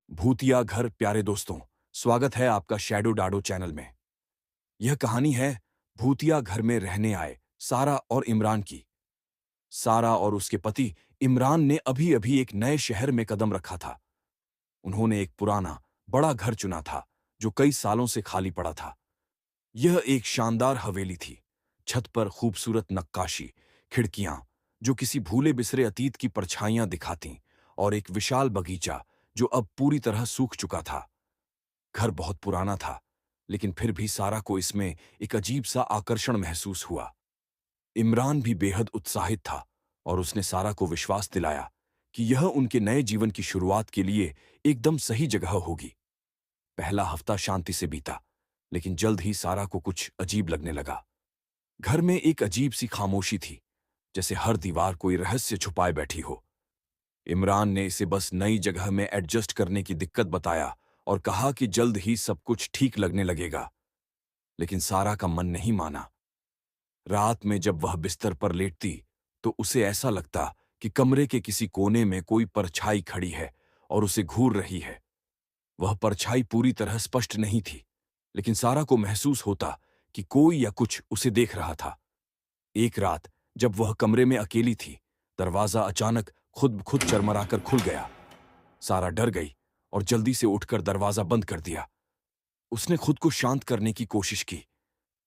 भूतिया घर। प्यारे दोस्तों, स्वागत है आपका शैडो डाडो चैनल में। यह कहानी है भूतिया घर में रहने आए सारा और इमरान की। सारा और उसके पति इमरान ने अभी अभी एक नए शहर में कदम रखा था। उन्होंने एक पुराना बड़ा घर चुना था जो कई सालों से खाली पड़ा था। यह एक शानदार हवेली थी। छत पर खूबसूरत नक्काशी, खिड़कियां जो किसी भूले बिसरे अतीत की परछाइयां दिखातीं, और एक विशाल बगीचा जो अब पूरी तरह सूख चुका था। घर बहुत पुराना था, लेकिन फिर भी सारा को इसमें एक अजीब सा आकर्षण महसूस हुआ। इमरान भी बेहद उत्साहित था और उसने सारा को विश्वास दिलाया कि यह उनके नए जीवन की शुरुआत के लिए एकदम सही जगह होगी। पहला हफ्ता शांति से बीता, लेकिन जल्द ही सारा को कुछ अजीब लगने लगा। घर में एक अजीब सी खामोशी थी, जैसे हर दीवार कोई रहस्य छुपाए बैठी हो। इमरान ने इसे बस नई जगह में एडजस्ट करने की दिक्कत बताया और कहा कि जल्द ही सब कुछ ठीक लगने लगेगा। लेकिन सारा का मन नहीं माना। रात में जब वह बिस्तर पर लेटती तो उसे ऐसा लगता कि कमरे के किसी कोने में कोई परछाई खड़ी है और उसे घूर रही है। वह परछाई पूरी तरह स्पष्ट नहीं थी, लेकिन सारा को महसूस होता कि कोई या कुछ उसे देख रहा था। एक रात जब वह कमरे में अकेली थी, दरवाजा अचानक खुद ब खुद चरमराकर खुल गया। सारा डर गई और जल्दी से उठकर दरवाजा बंद कर दिया। उसने खुद को शांत करने की कोशिश की,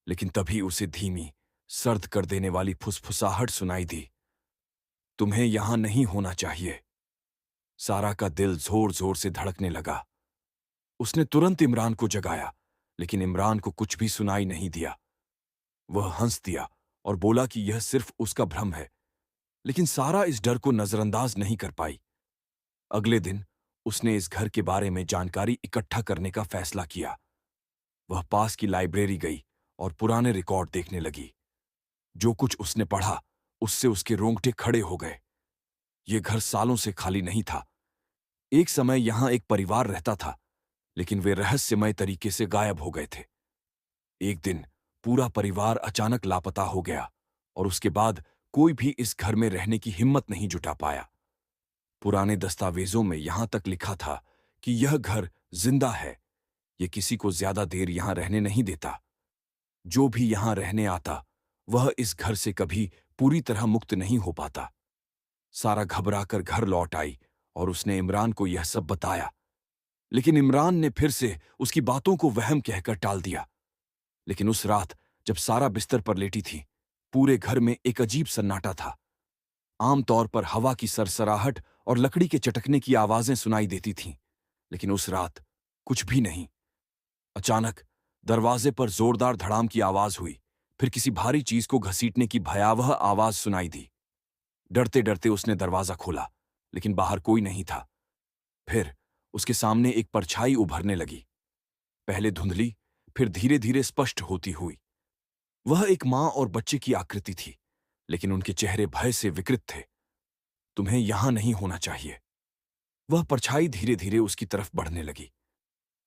लेकिन तभी उसे धीमी, सर्द कर देने वाली फुसफुसाहट सुनाई दी। तुम्हें यहां नहीं होना चाहिए। सारा का दिल जोर जोर से धड़कने लगा। उसने तुरंत इमरान को जगाया, लेकिन इमरान को कुछ भी सुनाई नहीं दिया। वह हंस दिया और बोला कि यह सिर्फ उसका भ्रम है, लेकिन सारा इस डर को नजरअंदाज नहीं कर पाई। अगले दिन उसने इस घर के बारे में जानकारी इकट्ठा करने का फैसला किया। वह पास की लाइब्रेरी गई और पुराने रिकॉर्ड देखने लगी। जो कुछ उसने पढ़ा, उससे उसके रोंगटे खड़े हो गए। ये घर सालों से खाली नहीं था। एक समय यहां एक परिवार रहता था, लेकिन वे रहस्यमय तरीके से गायब हो गए थे। एक दिन पूरा परिवार अचानक लापता हो गया और उसके बाद कोई भी इस घर में रहने की हिम्मत नहीं जुटा पाया। पुराने दस्तावेजों में यहां तक लिखा था कि यह घर जिंदा है। ये किसी को ज्यादा देर यहां रहने नहीं देता। जो भी यहां रहने आता, वह इस घर से कभी पूरी तरह मुक्त नहीं हो पाता। सारा घबराकर घर लौट आई और उसने इमरान को यह सब बताया, लेकिन इमरान ने फिर से उसकी बातों को वहम कहकर टाल दिया। लेकिन उस रात जब सारा बिस्तर पर लेटी थी, पूरे घर में एक अजीब सन्नाटा था। आमतौर पर हवा की सरसराहट और लकड़ी के चटकने की आवाजें सुनाई देती थीं, लेकिन उस रात कुछ भी नहीं। अचानक दरवाजे पर जोरदार धड़ाम की आवाज हुई, फिर किसी भारी चीज को घसीटने की भयावह आवाज सुनाई दी। डरते डरते उसने दरवाजा खोला, लेकिन बाहर कोई नहीं था। फिर उसके सामने एक परछाई उभरने लगी, पहले धुंधली, फिर धीरे धीरे स्पष्ट होती हुई। वह एक मां और बच्चे की आकृति थी, लेकिन उनके चेहरे भय से विकृत थे। तुम्हें यहां नहीं होना चाहिए। वह परछाई धीरे धीरे उसकी तरफ बढ़ने लगी।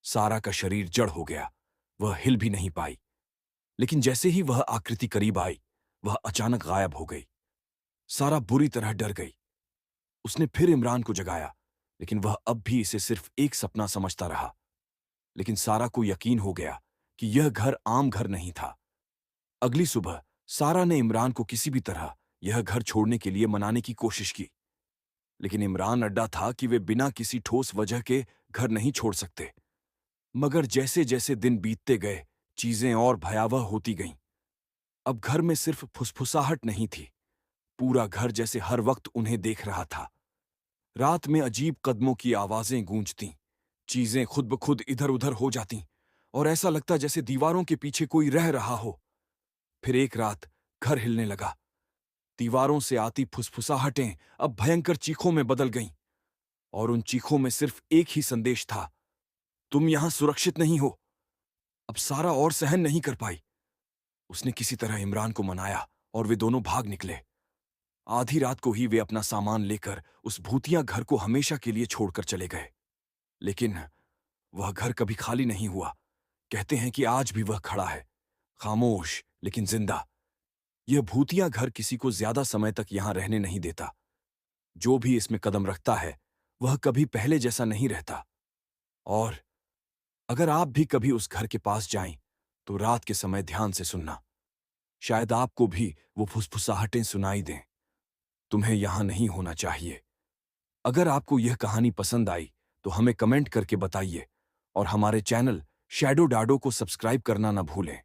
सारा का शरीर जड़ हो गया। वह हिल भी नहीं पाई। लेकिन जैसे ही वह आकृति करीब आई, वह अचानक गायब हो गई। सारा बुरी तरह डर गई। उसने फिर इमरान को जगाया, लेकिन वह अब भी इसे सिर्फ एक सपना समझता रहा। लेकिन सारा को यकीन हो गया कि यह घर आम घर नहीं था। अगली सुबह सारा ने इमरान को किसी भी तरह यह घर छोड़ने के लिए मनाने की कोशिश की, लेकिन इमरान अड्डा था कि वे बिना किसी ठोस वजह के घर नहीं छोड़ सकते। मगर जैसे जैसे दिन बीतते गए, चीजें और भयावह होती गईं। अब घर में सिर्फ फुसफुसाहट नहीं थी, पूरा घर जैसे हर वक्त उन्हें देख रहा था। रात में अजीब कदमों की आवाजें गूंजतीं, चीजें खुद ब खुद इधर उधर हो जातीं, और ऐसा लगता जैसे दीवारों के पीछे कोई रह रहा हो। फिर एक रात घर हिलने लगा। दीवारों से आती फुसफुसाहटें अब भयंकर चीखों में बदल गईं, और उन चीखों में सिर्फ एक ही संदेश था, तुम यहां सुरक्षित नहीं हो। अब सारा और सहन नहीं कर पाई। उसने किसी तरह इमरान को मनाया और वे दोनों भाग निकले। आधी रात को ही वे अपना सामान लेकर उस भूतिया घर को हमेशा के लिए छोड़कर चले गए। लेकिन वह घर कभी खाली नहीं हुआ। कहते हैं कि आज भी वह खड़ा है, खामोश लेकिन जिंदा। यह भूतिया घर किसी को ज्यादा समय तक यहां रहने नहीं देता। जो भी इसमें कदम रखता है, वह कभी पहले जैसा नहीं रहता। और अगर आप भी कभी उस घर के पास जाएं, तो रात के समय ध्यान से सुनना। शायद आपको भी वो फुसफुसाहटें सुनाई दें। तुम्हें यहां नहीं होना चाहिए। अगर आपको यह कहानी पसंद आई, तो हमें कमेंट करके बताइए और हमारे चैनल शैडो डाडो को सब्सक्राइब करना ना भूलें।